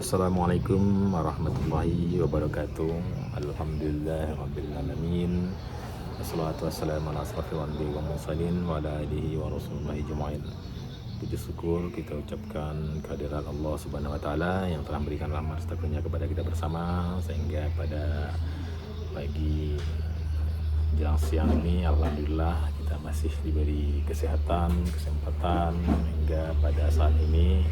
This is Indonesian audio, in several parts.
Assalamualaikum warahmatullahi wabarakatuh. Alhamdulillah rabbil alamin. Wassalatu wassalamu ala asrofil anbiya'i wal mursalin wa ala alihi wa rasulillahi jema'in. Puji syukur kita ucapkan kehadirat Allah Subhanahu wa taala yang telah memberikan rahmat serta karunia kepada kita bersama, sehingga pada pagi jelang siang ini alhamdulillah kita masih diberi kesehatan, kesempatan hingga pada saat ini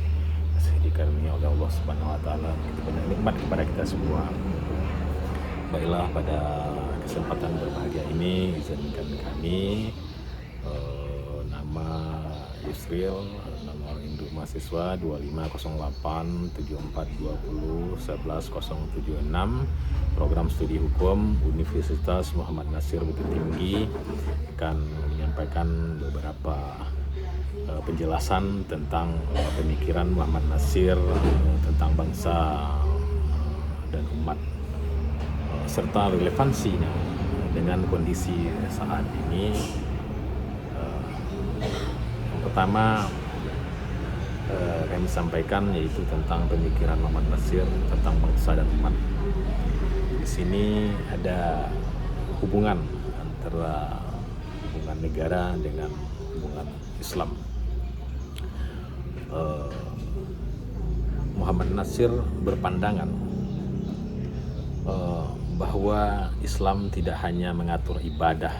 masih dikaruniai oleh Allah Subhanahu wa taala banyak nikmat kepada kita semua. Baiklah, pada kesempatan berbahagia ini izinkan kami nama Yusril, nomor induk mahasiswa 250874201176, program studi hukum Universitas Muhammad Nasir Bukit Tinggi, akan menyampaikan beberapa penjelasan tentang pemikiran Muhammad Nasir tentang bangsa dan umat serta relevansinya dengan kondisi saat ini. Yang pertama kami sampaikan yaitu tentang pemikiran Muhammad Nasir tentang bangsa dan umat. Di sini ada hubungan antara hubungan negara dengan hubungan Islam. Muhammad Nasir berpandangan bahwa Islam tidak hanya mengatur ibadah,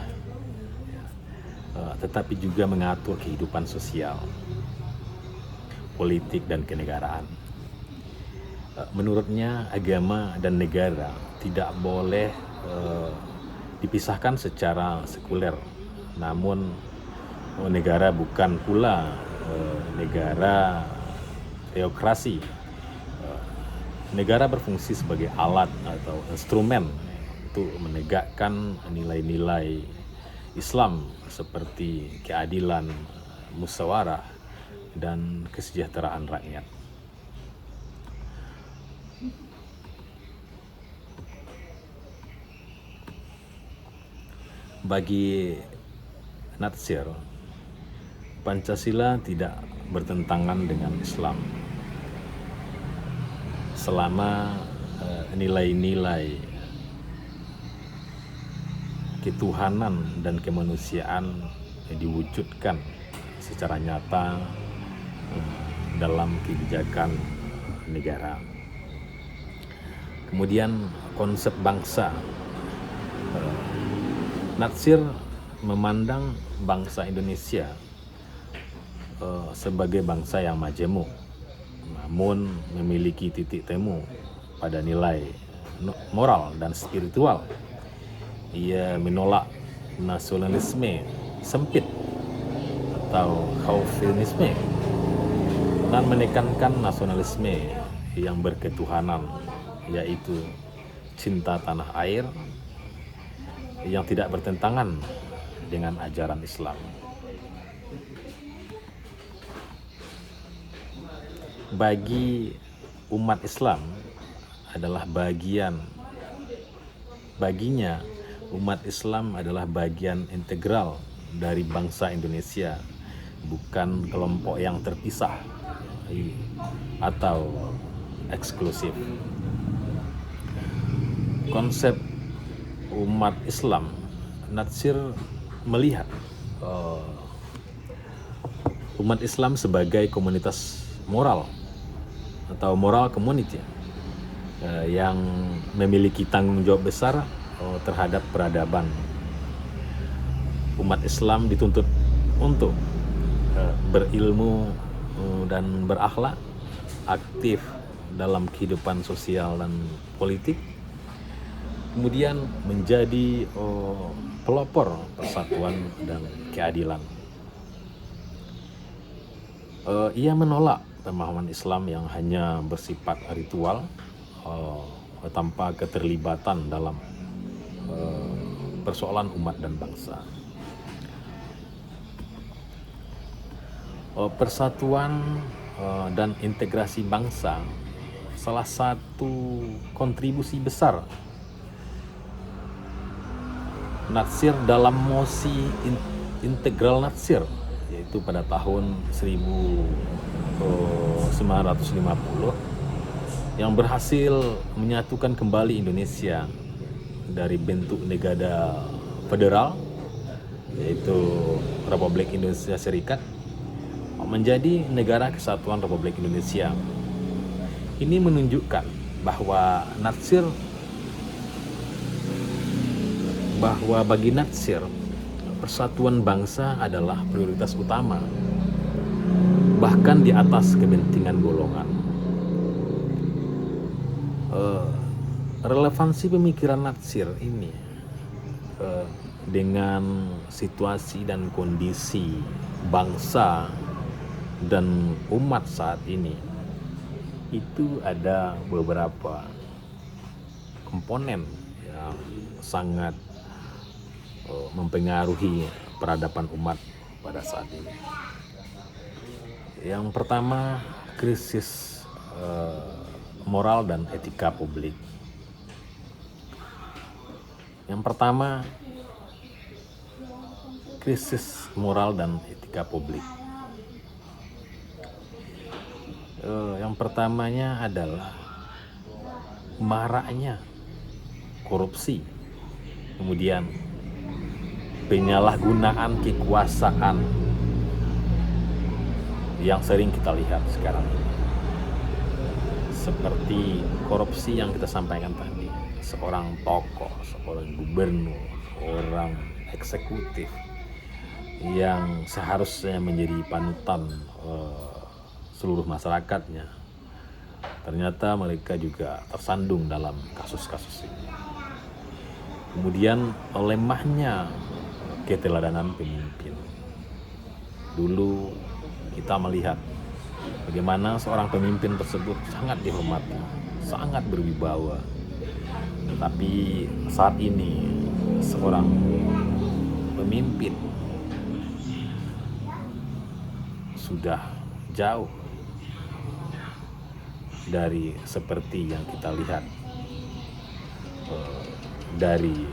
tetapi juga mengatur kehidupan sosial, politik, dan kenegaraan. Menurutnya, agama dan negara tidak boleh dipisahkan secara sekuler. Namun, negara bukan pula negara teokrasi. Negara berfungsi sebagai alat atau instrumen untuk menegakkan nilai-nilai Islam seperti keadilan, musyawarah, dan kesejahteraan rakyat. Bagi Nasir, Pancasila tidak bertentangan dengan Islam selama nilai-nilai ketuhanan dan kemanusiaan diwujudkan secara nyata dalam kebijakan negara. Kemudian konsep bangsa, Nasir memandang bangsa Indonesia sebagai bangsa yang majemuk, namun memiliki titik temu pada nilai moral dan spiritual. Ia menolak nasionalisme sempit atau chauvinisme dan menekankan nasionalisme yang berketuhanan, yaitu cinta tanah air yang tidak bertentangan dengan ajaran Islam. Bagi umat Islam adalah baginya umat Islam adalah bagian integral dari bangsa Indonesia, bukan kelompok yang terpisah atau eksklusif. Konsep umat Islam, Nasir melihat umat Islam sebagai komunitas moral atau moral community yang memiliki tanggung jawab besar terhadap peradaban. Umat Islam dituntut untuk berilmu dan berakhlak, aktif dalam kehidupan sosial dan politik, kemudian menjadi pelopor persatuan dan keadilan. Ia menolak pemahaman Islam yang hanya bersifat ritual tanpa keterlibatan dalam persoalan umat dan bangsa. Persatuan dan integrasi bangsa salah satu kontribusi besar Nasir dalam mosi integral Nasir, yaitu pada tahun 1950 yang berhasil menyatukan kembali Indonesia dari bentuk negara federal, yaitu Republik Indonesia Serikat, menjadi Negara Kesatuan Republik Indonesia. Ini menunjukkan bahwa bagi Natsir, persatuan bangsa adalah prioritas utama, bahkan di atas kepentingan golongan. Relevansi pemikiran Natsir ini dengan situasi dan kondisi bangsa dan umat saat ini, itu ada beberapa komponen yang sangat mempengaruhi peradaban umat pada saat ini. Yang pertama, krisis moral dan etika publik. Yang pertama, krisis moral dan etika publik. Yang pertamanya adalah maraknya korupsi, kemudian penyalahgunaan kekuasaan yang sering kita lihat sekarang ini, seperti korupsi yang kita sampaikan tadi. Seorang tokoh, seorang gubernur, seorang eksekutif yang seharusnya menjadi panutan seluruh masyarakatnya, ternyata mereka juga tersandung dalam kasus-kasus ini. Kemudian lemahnya keteladanan pemimpin. Dulu kita melihat bagaimana seorang pemimpin tersebut sangat dihormati, sangat berwibawa. Tetapi saat ini seorang pemimpin sudah jauh dari seperti yang kita lihat dari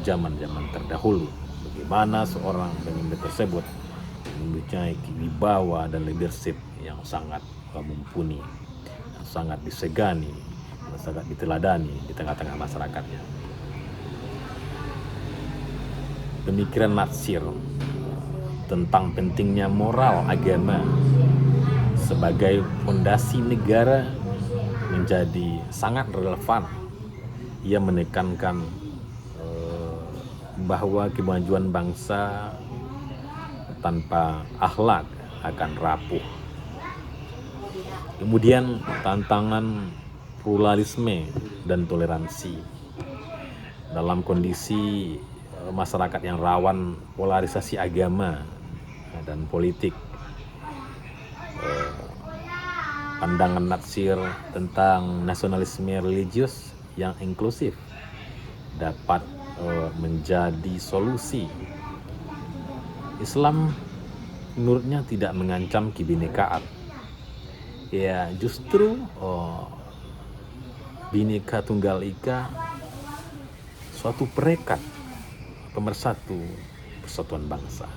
zaman-zaman terdahulu, bagaimana seorang pemimpin tersebut mempunyai wibawa dan leadership yang sangat mumpuni, yang sangat disegani, yang sangat diteladani di tengah-tengah masyarakatnya. Pemikiran Natsir tentang pentingnya moral agama sebagai fondasi negara menjadi sangat relevan. Ia menekankan bahwa kemajuan bangsa tanpa akhlak akan rapuh. Kemudian tantangan pluralisme dan toleransi dalam kondisi masyarakat yang rawan polarisasi agama dan politik. Pandangan Natsir tentang nasionalisme religius yang inklusif dapat menjadi solusi. Islam menurutnya tidak mengancam kebinekaan. Ya, justru Bhinneka Tunggal Ika suatu perekat pemersatu persatuan bangsa.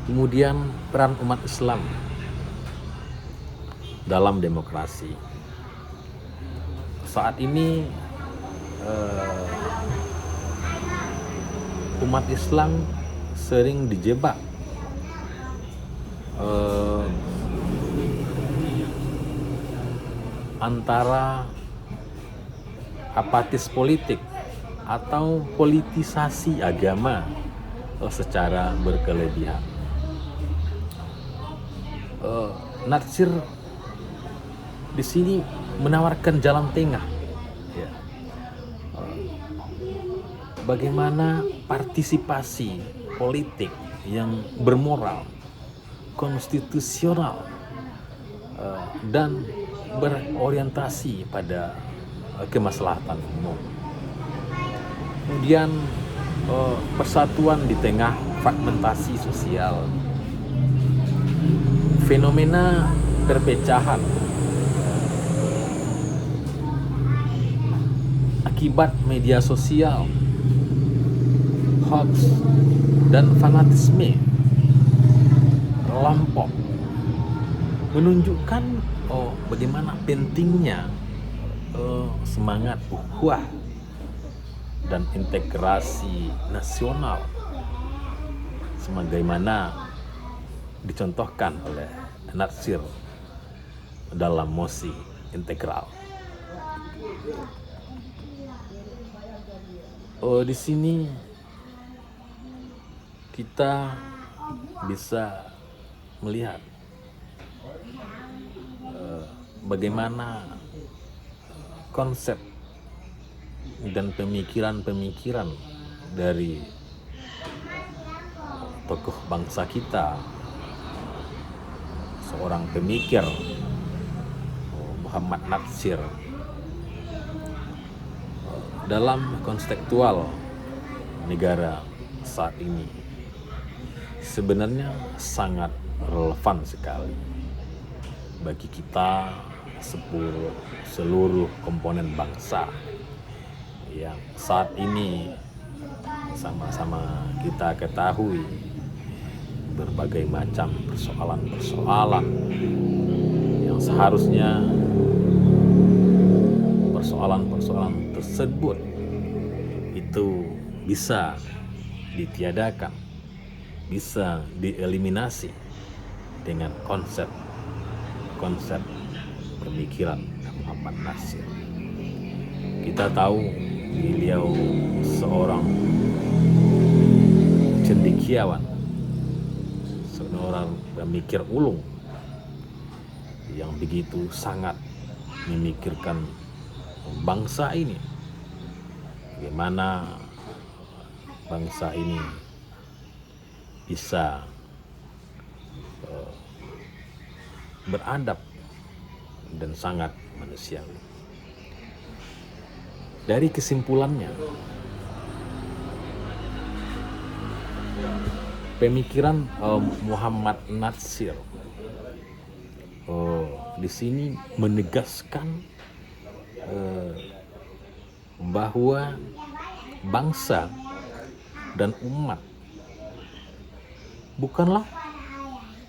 Kemudian peran umat Islam dalam demokrasi. Saat ini umat Islam sering dijebak antara apatis politik atau politisasi agama secara berkelebihan. Natsir di sini menawarkan jalan tengah, ya. Bagaimana partisipasi politik yang bermoral, konstitusional, dan berorientasi pada kemaslahatan umum. Kemudian persatuan di tengah fragmentasi sosial, fenomena perpecahan akibat media sosial, hoax, dan fanatisme kelompok menunjukkan bagaimana pentingnya semangat ukhuwah dan integrasi nasional sebagaimana dicontohkan oleh Natsir dalam mosi integral. Di sini kita bisa melihat bagaimana konsep dan pemikiran-pemikiran dari tokoh bangsa kita, seorang pemikir Muhammad Natsir, dalam konstekstual negara saat ini sebenarnya sangat relevan sekali bagi kita seluruh komponen bangsa yang saat ini sama-sama kita ketahui berbagai macam persoalan-persoalan yang seharusnya persoalan-persoalan tersebut itu bisa ditiadakan, bisa dieliminasi dengan konsep pemikiran Muhammad Natsir. Kita tahu beliau seorang cendekiawan, seorang pemikir ulung yang begitu sangat memikirkan bangsa ini, bagaimana bangsa ini bisa beradab dan sangat manusiawi. Dari kesimpulannya, pemikiran Muhammad Natsir di sini menegaskan bahwa bangsa dan umat bukanlah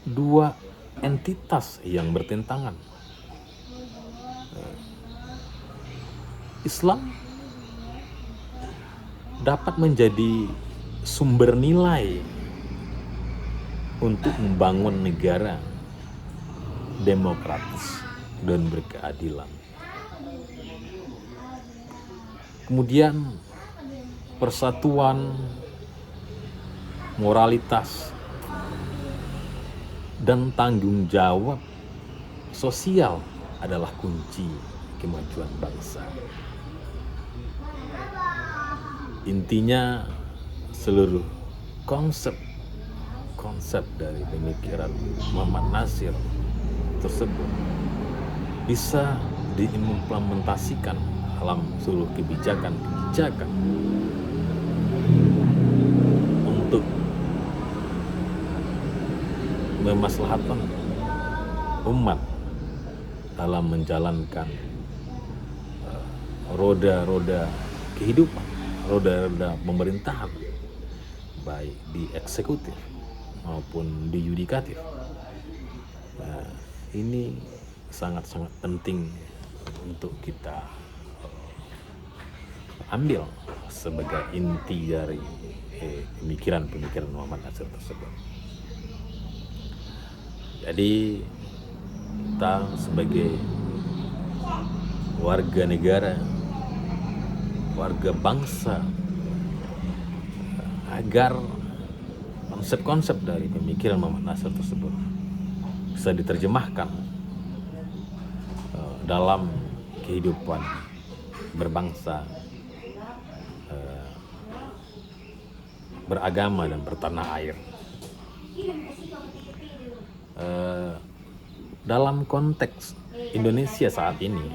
dua entitas yang bertentangan. Islam dapat menjadi sumber nilai untuk membangun negara demokratis dan berkeadilan. Kemudian persatuan, moralitas, dan tanggung jawab sosial adalah kunci kemajuan bangsa. Intinya seluruh konsep dari pemikiran Muhammad Natsir tersebut bisa diimplementasikan dalam seluruh kebijakan untuk memaslahatkan umat dalam menjalankan roda kehidupan, roda pemerintahan, baik di eksekutif maupun di yudikatif. Ini sangat-sangat penting untuk kita ambil sebagai inti dari pemikiran Muhammad Natsir tersebut. Jadi kita sebagai warga negara, warga bangsa, agar konsep-konsep dari pemikiran Muhammad Natsir tersebut bisa diterjemahkan dalam kehidupan berbangsa, beragama dan bertanah air. Dalam konteks Indonesia saat ini,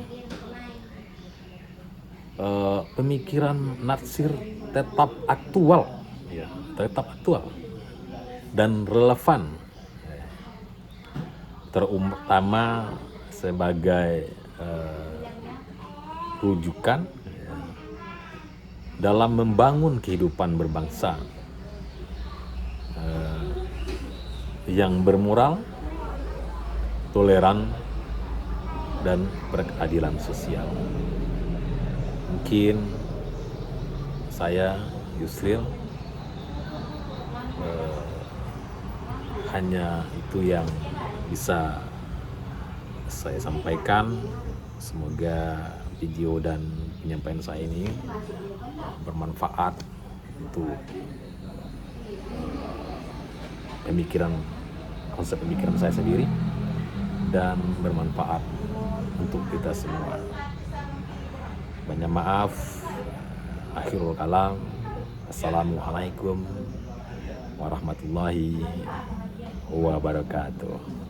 pemikiran Natsir tetap aktual dan relevan, terutama sebagai rujukan dalam membangun kehidupan berbangsa yang bermoral, toleran dan berkeadilan sosial. Mungkin saya Yusril hanya itu yang bisa saya sampaikan. Semoga video dan penyampaian saya ini bermanfaat untuk konsep pemikiran saya sendiri dan bermanfaat untuk kita semua. Banyak maaf. Akhirul kalam. Assalamualaikum warahmatullahi wabarakatuh.